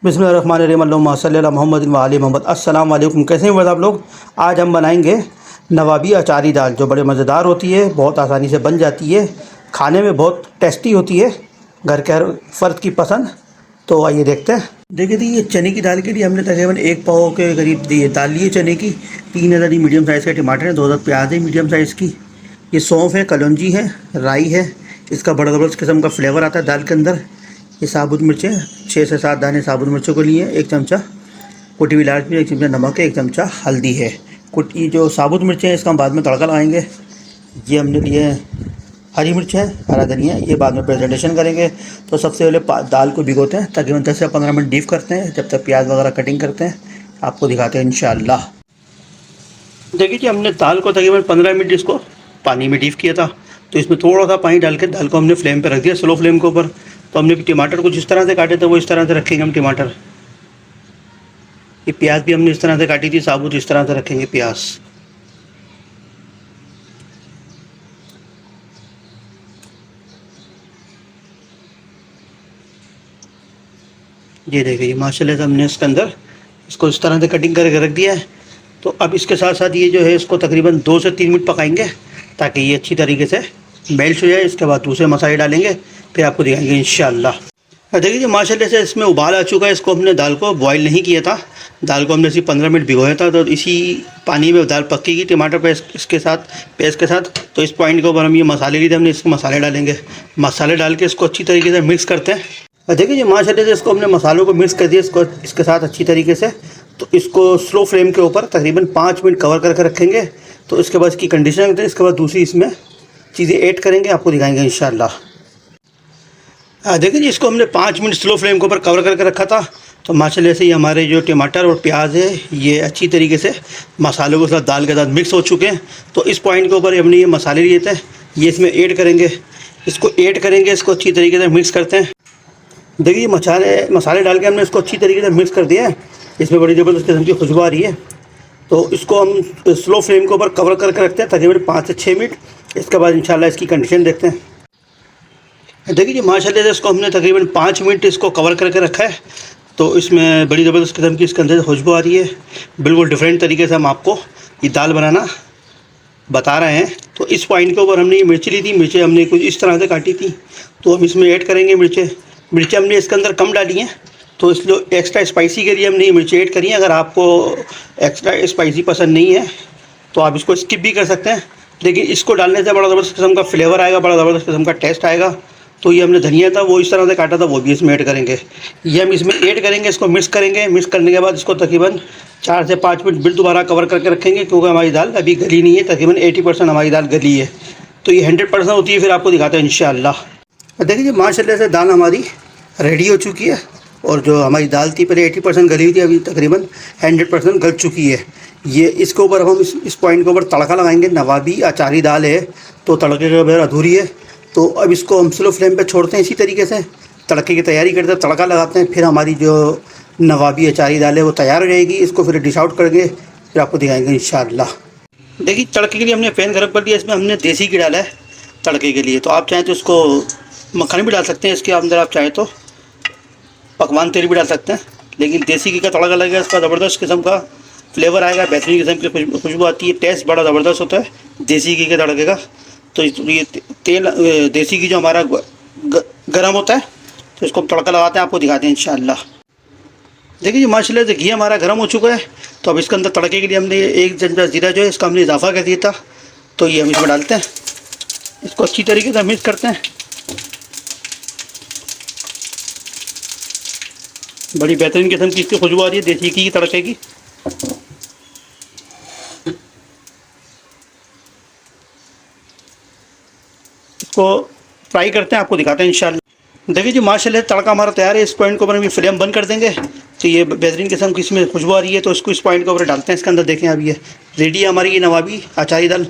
बिस्मिल्लाहिर्रहमानिर्रहीम अल्लाहुम्मा सल्ली अला मुहम्मदिन व आलि मोहम्मद। अस्सलाम वालेकुम। कैसे हैं आप लोग? आज हम बनाएंगे नवाबी अचारी दाल, जो बड़े मज़ेदार होती है, बहुत आसानी से बन जाती है, खाने में बहुत टेस्टी होती है, घर के हर फ़र्द की पसंद। तो आइए देखते हैं। देखिए ये चने की दाल के लिए हमने तकरीबन 1 पाव के करीब दाल ली है चने की। 3 अदद मीडियम साइज़ के टमाटर हैं, 2 अदद प्याज है मीडियम साइज़ की, ये सौंफ है, कलौंजी है, राई है, इसका बड़ा ज़बरदस्त किस्म का फ्लेवर आता है दाल के अंदर। ये साबुत मिर्चें 6 से 7 दाने साबुत मिर्चों को लिए, 1 चमचा कुटी हुई लाल मिर्च, 1 चमचा नमक है, 1 चमचा हल्दी है। कुटी जो साबुत मिर्चें हैं इसका हम बाद में तड़का लगाएंगे। ये हमने लिए हरी मिर्च है, हरा धनिया, ये बाद में प्रेजेंटेशन करेंगे। तो सबसे पहले दाल को भिगोते हैं, तकरीबन 10 से 15 मिनट डीप करते हैं, जब तक प्याज वगैरह कटिंग करते हैं आपको दिखाते हैं इंशाअल्लाह। देखिए जी हमने दाल को तकरीबन 15 मिनट इसको पानी में डीप किया था। तो इसमें थोड़ा सा पानी डाल के दाल को हमने फ्लेम पे रख दिया, स्लो फ्लेम के ऊपर। तो हमने टमाटर कुछ इस तरह से काटे थे, वो इस तरह से रखेंगे हम टमाटर। ये प्याज भी हमने इस तरह से काटी थी साबुत, इस तरह से रखेंगे प्याज। ये देखिए माशाल्लाह से हमने इसके अंदर इसको इस तरह से कटिंग करके रख दिया है। तो अब इसके साथ साथ ये जो है इसको तकरीबन 2 से 3 मिनट पकाएंगे, ताकि ये अच्छी तरीके से मेल्ट हो जाए। इसके बाद दूसरे मसाले डालेंगे, फिर आपको दिखाएंगे इंशाअल्लाह। देखिए माशाल्लाह से इसमें उबाल आ चुका है। इसको हमने दाल को बॉईल नहीं किया था, दाल को हमने सिर्फ 15 मिनट भिगोया था। तो इसी पानी में दाल पकेगी टमाटर पेस्ट इसके साथ, पेस्ट के साथ। तो इस पॉइंट के ऊपर हम ये मसाले लिए थे, हमने इसके मसाले डालेंगे। मसाले डाल के इसको अच्छी तरीके से मिक्स करते हैं। देखिए जी माशाल्लाह से इसको हमने मसालों को मिक्स कर दिया इसको इसके साथ अच्छी तरीके से। तो इसको स्लो फ्लेम के ऊपर तकरीबन 5 मिनट कवर करके रखेंगे। तो इसके बाद इसकी कंडीशन करते हैं, इसके बाद दूसरी इसमें चीज़ें ऐड करेंगे, आपको दिखाएंगे इंशाअल्लाह। देखिए जी इसको हमने 5 मिनट स्लो फ्लेम के ऊपर कवर करके रखा था। तो माशाल्लाह से ये हमारे जो टमाटर और प्याज है ये अच्छी तरीके से मसालों के साथ दाल के साथ मिक्स हो चुके हैं। तो इस पॉइंट के ऊपर हमने ये मसाले लिए थे, ये इसमें ऐड करेंगे। इसको ऐड करेंगे, इसको अच्छी तरीके से मिक्स करते हैं। देखिए मसाले डाल के हमने इसको अच्छी तरीके से मिक्स कर दिया है। इसमें बड़ी ज़बरदस्त किस्म की खुशबू आ रही है। तो इसको हम स्लो फ्लेम के ऊपर कवर करके रखते हैं तकरीबन 5 से 6 मिनट। इसके बाद इंशाल्लाह इसकी कंडीशन देखते हैं। देखिए जी माशाल्लाह से इसको हमने तकरीबन 5 मिनट इसको कवर करके रखा है। तो इसमें बड़ी ज़बरदस्त किस्म की इसके अंदर खुशबू आ रही है। बिल्कुल डिफरेंट तरीके से हम आपको ये दाल बनाना बता रहे हैं। तो इस पॉइंट के ऊपर हमने ये मिर्ची ली थी, मिर्चें हमने कुछ इस तरह से काटी थी। तो हम इसमें ऐड करेंगे मिर्चें हमने इसके अंदर कम डाली हैं। तो इसलिए एक्स्ट्रा स्पाइसी के लिए हमने ये मिर्ची ऐड करी है। अगर आपको एक्स्ट्रा स्पाइसी पसंद नहीं है तो आप इसको स्किप भी कर सकते हैं, लेकिन इसको डालने से बड़ा ज़बरदस्त किस्म का फ्लेवर आएगा, बड़ा ज़बरदस्त किस्म का टेस्ट आएगा। तो ये हमने धनिया था वो इस तरह से काटा था, वो भी इसमें ऐड करेंगे। ये हम इसमें ऐड करेंगे, इसको मिक्स करेंगे। मिक्स करने के बाद इसको तकरीबन 4 से 5 मिनट फिर दोबारा कवर करके रखेंगे, क्योंकि हमारी दाल अभी गली नहीं है। तकरीबन 80% हमारी दाल गली है। तो ये 100% होती है, फिर आपको दिखाते हैं इंशाअल्लाह। देखिए माशाल्लाह से दाल हमारी रेडी हो चुकी है, और जो हमारी दाल थी पहले 80% गली हुई थी, अभी तकरीबन 100% गल चुकी है। ये इसके ऊपर हम इस पॉइंट के ऊपर तड़का लगाएंगे। नवाबी अचारी दाल है तो तड़के के बगैर अधूरी है। तो अब इसको हम स्लो फ्लेम पे छोड़ते हैं, इसी तरीके से तड़के की तैयारी करते हैं, तड़का लगाते हैं। फिर हमारी जो नवाबी अचारी दाल है वो तैयार हो जाएगी। इसको फिर डिश आउट करके फिर आपको दिखाएंगे इंशाअल्लाह। देखिए तड़के के लिए हमने पैन गर्म कर दिया, इसमें हमने देसी घी डाला है तड़के के लिए। तो आप चाहें तो इसको मक्खन भी डाल सकते हैं इसके अंदर, आप चाहें तो पकवान तेल भी डाल सकते हैं, लेकिन देसी घी का तड़का लगेगा, इसका ज़बरदस्त किस्म का फ्लेवर आएगा, बेहतरीन किस्म की खुशबू आती है। टेस्ट बड़ा ज़बरदस्त होता है देसी घी के तड़के का। तो ये तेल देसी घी जो हमारा गर्म होता है, तो इसको तड़का लगाते हैं, आपको दिखाते हैं इंशाअल्लाह। देखिए जी माशाल्लाह से घी हमारा गर्म हो चुका है। तो अब इसके अंदर तड़के के लिए हमने 1 चमचा जीरा जो है इसका हमने इजाफा कर दिया था। तो ये हम इसमें डालते हैं, इसको अच्छी तरीके से मिक्स करते हैं। बड़ी बेहतरीन किस्म की इसकी खुशबू आ रही है देसी घी की तड़के की। इसको फ्राई करते हैं, आपको दिखाते हैं इंशाअल्लाह। देखिए जी माशाल्लाह तड़का हमारा तैयार है। इस पॉइंट के ऊपर हम फ्लेम बंद कर देंगे। तो ये बेहतरीन किस्म की इसमें खुशबू आ रही है। तो इसको इस पॉइंट के ऊपर डालते हैं इसके अंदर। देखें अब ये रेडी है हमारी ये नवाबी अचारी दाल।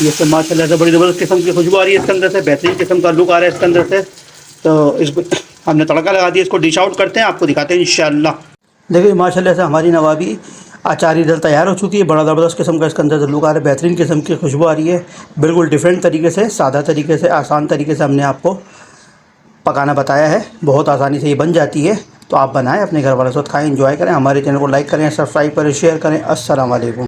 ये सब माशाल्लाह से बड़ी ज़बरदस्त किस्म की खुशबू आ रही है इसके अंदर से, बेहतरीन किस्म का लुक आ रहा है इसके अंदर से। तो इसको हमने तड़का लगा दिया, इसको डिश आउट करते हैं, आपको दिखाते हैं इंशाअल्लाह। देखिए माशाल्लाह से हमारी नवाबी अचारी दाल तैयार हो चुकी है। बड़ा ज़बरदस्त किस्म का इसके अंदर से लुक आ रहा है, बेहतरीन किस्म की खुशबू आ रही है। बिल्कुल डिफरेंट तरीके से, सादा तरीके से, आसान तरीके से हमने आपको पकाना बताया है। बहुत आसानी से ये बन जाती है। तो आप बनाएं, अपने घर वालों के साथ खाएं, एंजॉय करें। हमारे चैनल को लाइक करें, सब्सक्राइब करें, शेयर करें। अस्सलाम वालेकुम।